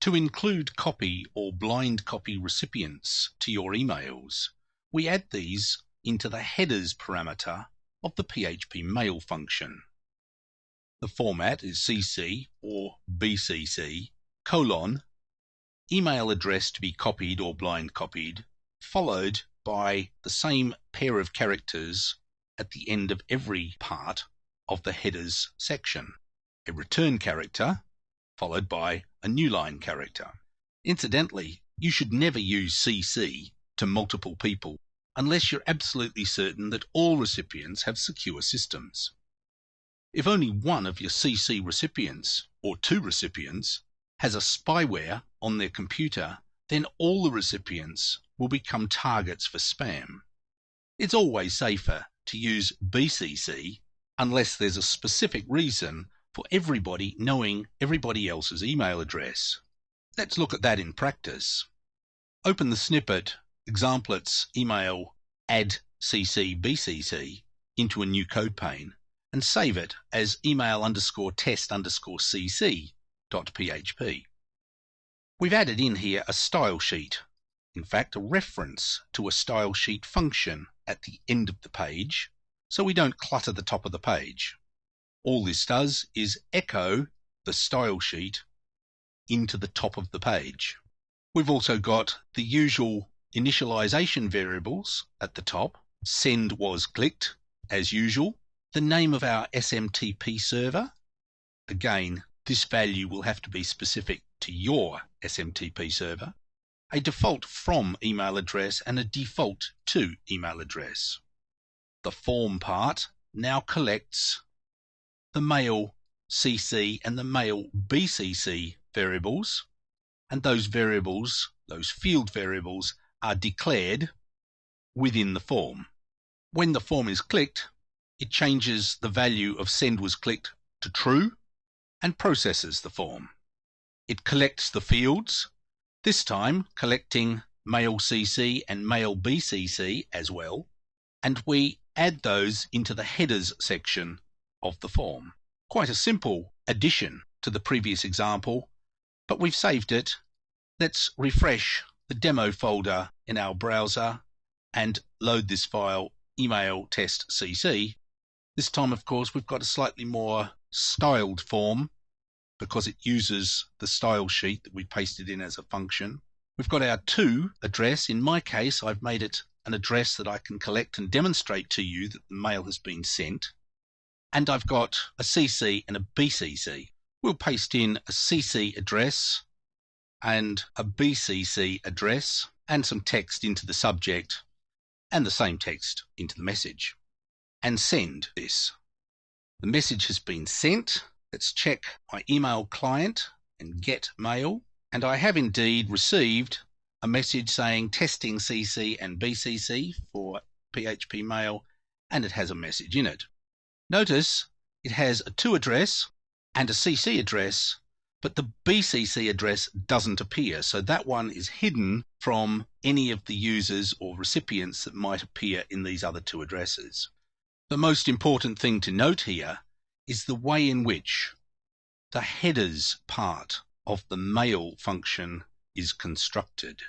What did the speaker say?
To include copy or blind copy recipients to your emails, we add these into the headers parameter of the PHP mail function. The format is CC or BCC, email address to be copied or blind copied, followed by the same pair of characters at the end of every part of the headers section. A return character, followed by a new line character. Incidentally, you should never use CC to multiple people unless you're absolutely certain that all recipients have secure systems. If only one of your CC recipients, or two recipients, has a spyware on their computer, then all the recipients will become targets for spam. It's always safer to use BCC unless there's a specific reason for everybody knowing everybody else's email address. Let's look at that in practice. Open the snippet examplets email add cc bcc into a new code pane and save it as email_test_cc.php. We've added in here a style sheet, in fact a reference to a style sheet function at the end of the page, so we don't clutter the top of the page. All this does is echo the style sheet into the top of the page. We've also got the usual initialization variables at the top. Send was clicked, as usual. The name of our SMTP server. Again, this value will have to be specific to your SMTP server. A default from email address and a default to email address. The form part now collects the mail CC and the mail BCC variables, and those variables, those field variables, are declared within the form. When the form is clicked, it changes the value of send was clicked to true and processes the form. It collects the fields, this time collecting mail CC and mail BCC as well, and we add those into the headers section of the form. Quite a simple addition to the previous example, but we've saved it. Let's refresh the demo folder in our browser and load this file email test cc. This time, of course, we've got a slightly more styled form because it uses the style sheet that we pasted in as a function. We've got our to address. In my case, I've made it an address that I can collect and demonstrate to you that the mail has been sent. And I've got a CC and a BCC. We'll paste in a CC address and a BCC address and some text into the subject and the same text into the message. And send this. The message has been sent. Let's check my email client and get mail. And I have indeed received a message saying testing CC and BCC for PHP mail, and it has a message in it. Notice it has a to address and a CC address, but the BCC address doesn't appear, so that one is hidden from any of the users or recipients that might appear in these other two addresses. The most important thing to note here is the way in which the headers part of the mail function is constructed.